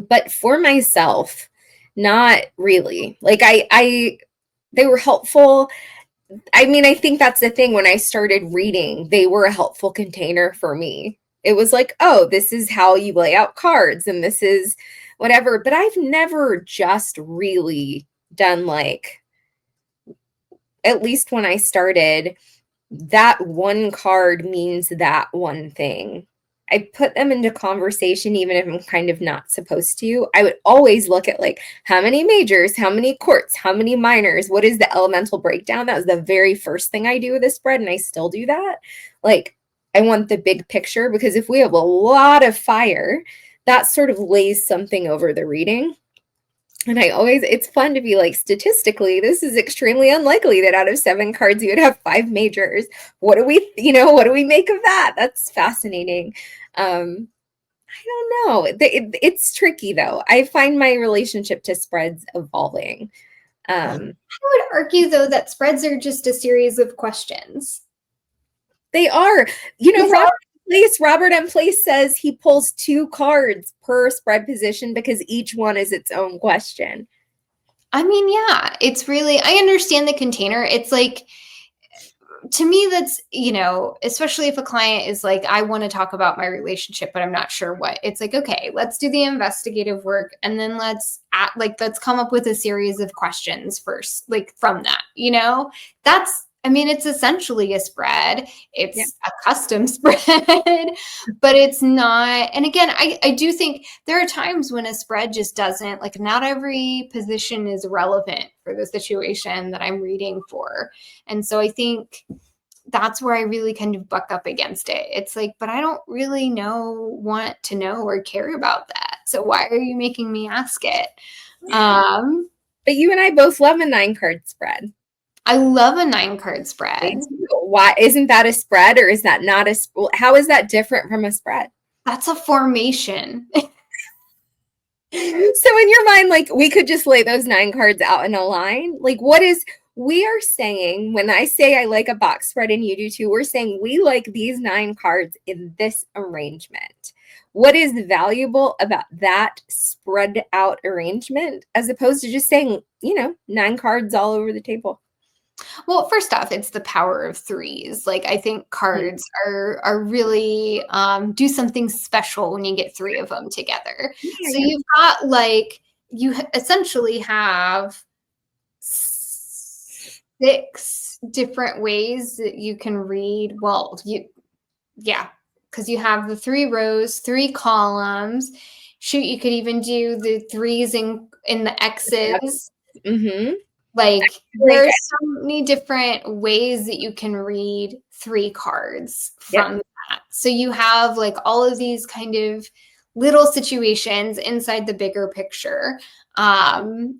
But for myself, not really. Like they were helpful. I mean, I think that's the thing. When I started reading, they were a helpful container for me. It was like, oh, this is how you lay out cards and this is whatever. But I've never just really done like, at least when I started, that one card means that one thing. I put them into conversation even if I'm kind of not supposed to. I would always look at like how many majors, how many quarts, how many minors, what is the elemental breakdown? That was the very first thing I do with a spread, and I still do that. Like, I want the big picture, because if we have a lot of fire, that sort of lays something over the reading. And it's fun to be like, statistically, this is extremely unlikely that out of 7 cards, you would have 5 majors. What do we make of that? That's fascinating. I don't know. It's tricky though. I find my relationship to spreads evolving. I would argue, though, that spreads are just a series of questions. They are. Robert M. Place says he pulls 2 cards per spread position because each one is its own question. I mean, yeah, it's really, I understand the container. It's like, to me, that's, especially if a client is like, I want to talk about my relationship, but I'm not sure what. It's like, okay, let's do the investigative work, and then let's come up with a series of questions first, like from that, it's essentially a spread. It's a custom spread, but it's not. And again, I do think there are times when a spread just doesn't, like, not every position is relevant for the situation that I'm reading for. And so I think that's where I really kind of buck up against it. It's like, but I don't really want to know or care about that. So why are you making me ask it? But you and I both love a 9-card spread. I love a 9-card spread. Why isn't that a spread, or is that not a? How is that different from a spread? That's a formation. So in your mind, like, we could just lay those 9 cards out in a line. Like, we are saying, when I say I like a box spread and you do too, we're saying we like these 9 cards in this arrangement. What is valuable about that spread out arrangement as opposed to just saying, 9 cards all over the table? Well, first off, it's the power of 3s. Like, I think cards are really do something special when you get 3 of them together. So you've got, like, you essentially have 6 different ways that you can read. Well, because you have the 3 rows, 3 columns. Shoot, you could even do the 3s in the X's. Mm-hmm. Like, there's so many different ways that you can read 3 cards from that. So you have, like, all of these kind of little situations inside the bigger picture. And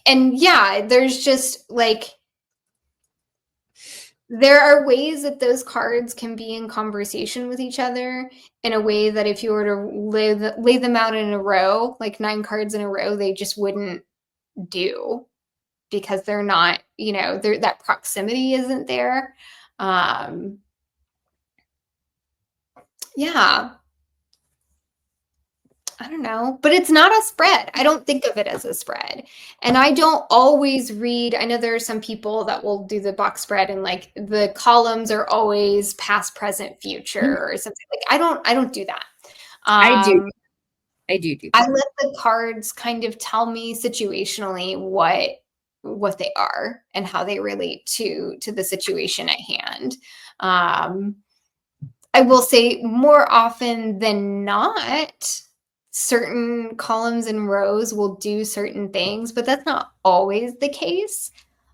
yeah, there's just, like, there are ways that those cards can be in conversation with each other in a way that if you were to lay them out in a row, like 9 cards in a row, they just wouldn't do, because they're not, that proximity isn't there. Yeah. I don't know, but it's not a spread. I don't think of it as a spread. And I don't always read. I know there are some people that will do the box spread and, like, the columns are always past, present, future, or something. Like, I don't do that. I do that. I let the cards kind of tell me situationally what they are and how they relate to the situation at hand. I will say, more often than not, certain columns and rows will do certain things, but that's not always the case.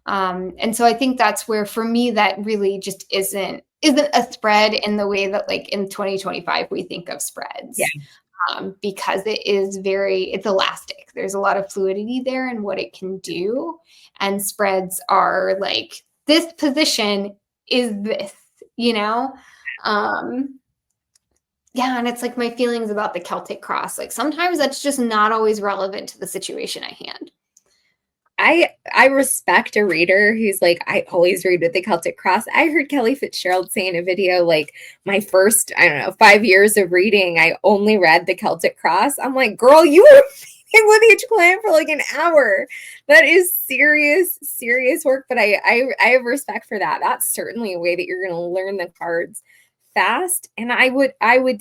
And so I think that's where, for me, that really just isn't a spread in the way that, like, in 2025 we think of spreads. Yeah. Because it's elastic. There's a lot of fluidity there in what it can do. And spreads are like, this position is this, yeah, and it's like my feelings about the Celtic cross. Like, sometimes that's just not always relevant to the situation at hand. I respect a reader who's like, I always read with the Celtic cross. I heard Kelly Fitzgerald say in a video, like, my first, 5 years of reading, I only read the Celtic cross. I'm like, girl, you were reading with each client for like an hour. That is serious work. But I have respect for that. That's certainly a way that you're going to learn the cards fast. And I would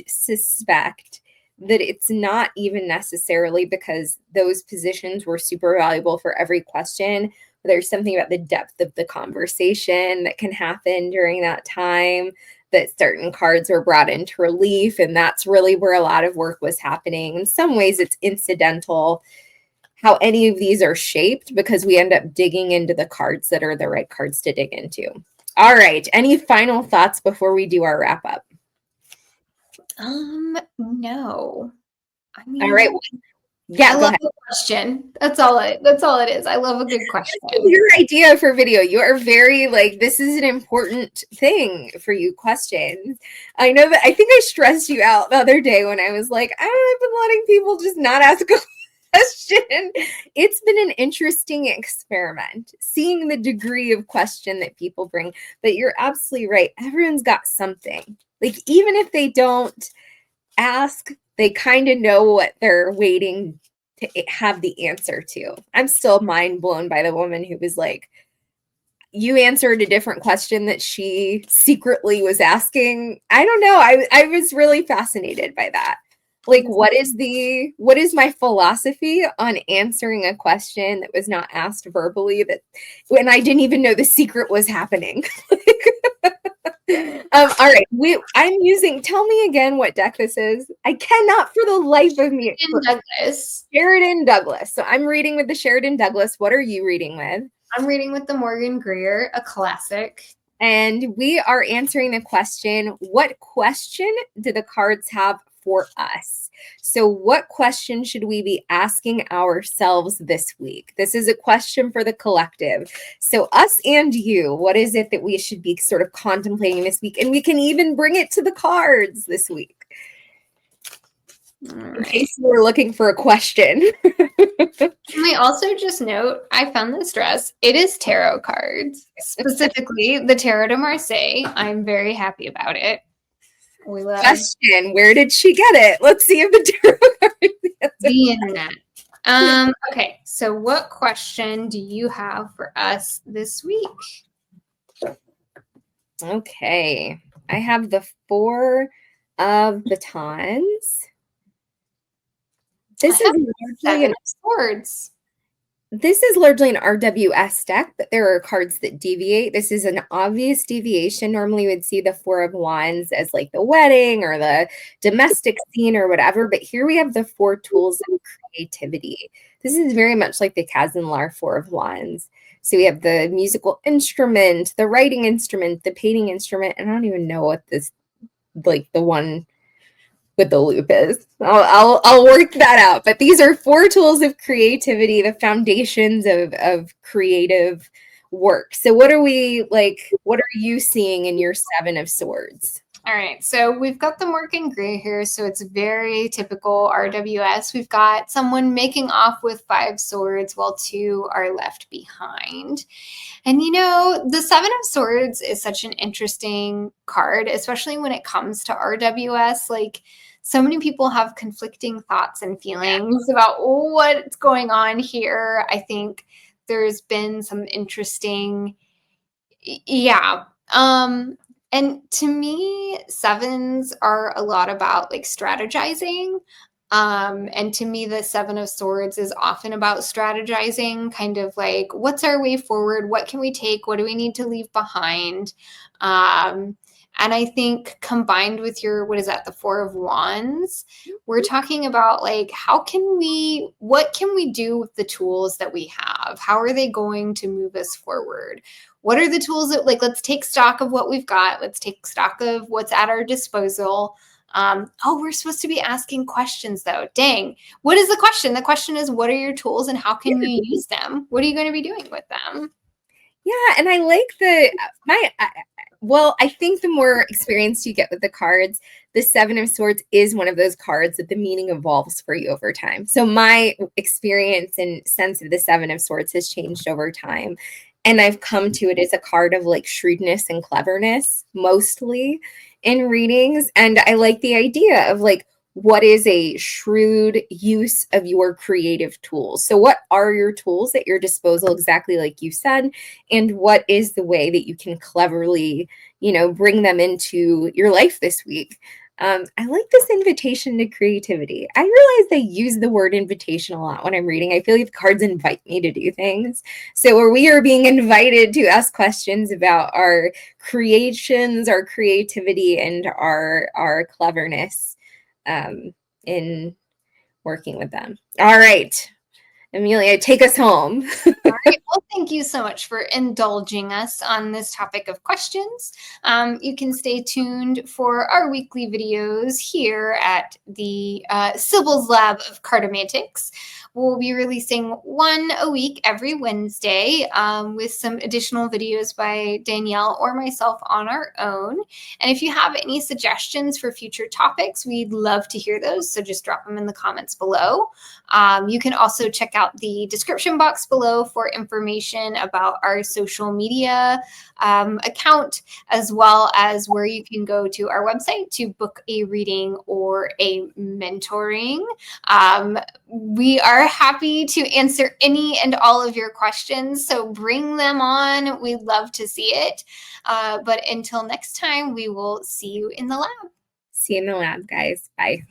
suspect that it's not even necessarily because those positions were super valuable for every question. There's something about the depth of the conversation that can happen during that time, that certain cards were brought into relief, and that's really where a lot of work was happening. In some ways, it's incidental how any of these are shaped, because we end up digging into the cards that are the right cards to dig into. All right. Any final thoughts before we do our wrap up? No. I mean, all right. Yeah, I go love ahead. a question. That's all it is. I love a good question. Your idea for video. You are very like, this is an important thing for you, questions. I know that I think I stressed you out the other day when I was like, I've been letting people just not ask a question. It's been an interesting experiment, seeing the degree of question that people bring. But you're absolutely right. Everyone's got something. Like, even if they don't ask, they kind of know what they're waiting to have the answer to. I'm still mind blown by the woman who was like, you answered a different question that she secretly was asking. I don't know. I was really fascinated by that. Like, what is my philosophy on answering a question that was not asked verbally, that when I didn't even know the secret was happening? All right. I'm using, tell me again what deck this is. I cannot for the life of me. Douglas. Sheridan Douglas. So I'm reading with the Sheridan Douglas. What are you reading with? I'm reading with the Morgan Greer, a classic. And we are answering the question, what question do the cards have for us? So what question should we be asking ourselves this week? This is a question for the collective. So us and you, what is it that we should be sort of contemplating this week? And we can even bring it to the cards this week. In case you were looking for a question. Can we also just note, I found this dress. It is tarot cards, specifically the Tarot de Marseille. I'm very happy about it. We love Question, where did she get it? Let's see if the tarot card the internet. Okay, so what question do you have for us this week? Okay, I have the Four of Batons. This is largely an Swords. This is largely an RWS deck, but there are cards that deviate. This is an obvious deviation. Normally, we would see the Four of Wands as like the wedding or the domestic scene or whatever, but here we have the Four Tools of Creativity. This is very much like the Kazanlar Four of Wands. So we have the musical instrument, the writing instrument, the painting instrument, and I don't even know what this, like the one with the loop is. I'll work that out. But these are four tools of creativity, the foundations of creative work. So what are you seeing in your Seven of Swords? All right, so we've got the Morgan Greer here, so it's very typical RWS. We've got someone making off with 5 swords while 2 are left behind. And you know, the Seven of Swords is such an interesting card, especially when it comes to RWS. Like, so many people have conflicting thoughts and feelings about what's going on here. I think there's been some interesting, and to me, sevens are a lot about like strategizing. And to me, the Seven of Swords is often about strategizing, kind of like, what's our way forward? What can we take? What do we need to leave behind? And I think combined with your, what is that, the Four of Wands, we're talking about like, what can we do with the tools that we have? How are they going to move us forward? What are the tools that, like, let's take stock of what we've got. Let's take stock of what's at our disposal. We're supposed to be asking questions though. Dang. What is the question? The question is, what are your tools and how can you use them? What are you going to be doing with them? Yeah, and I like I think the more experience you get with the cards, the Seven of Swords is one of those cards that the meaning evolves for you over time. So my experience and sense of the Seven of Swords has changed over time. And I've come to it as a card of like shrewdness and cleverness, mostly in readings. And I like the idea of like, what is a shrewd use of your creative tools? So what are your tools at your disposal, exactly like you said, and what is the way that you can cleverly, bring them into your life this week? I like this invitation to creativity. I realize I use the word invitation a lot when I'm reading. I feel like the cards invite me to do things. So where we are being invited to ask questions about our creations, our creativity, and our cleverness in working with them. All right. Amelia, take us home. All right. Well, thank you so much for indulging us on this topic of questions. You can stay tuned for our weekly videos here at the Sibyl's Lab of Cartomantics. We'll be releasing one a week every Wednesday with some additional videos by Danielle or myself on our own. And if you have any suggestions for future topics, we'd love to hear those. So just drop them in the comments below. You can also check out the description box below for information about our social media account, as well as where you can go to our website to book a reading or a mentoring. We are happy to answer any and all of your questions, so bring them on. We'd love to see it. But until next time, we will see you in the lab. See you in the lab, guys. Bye.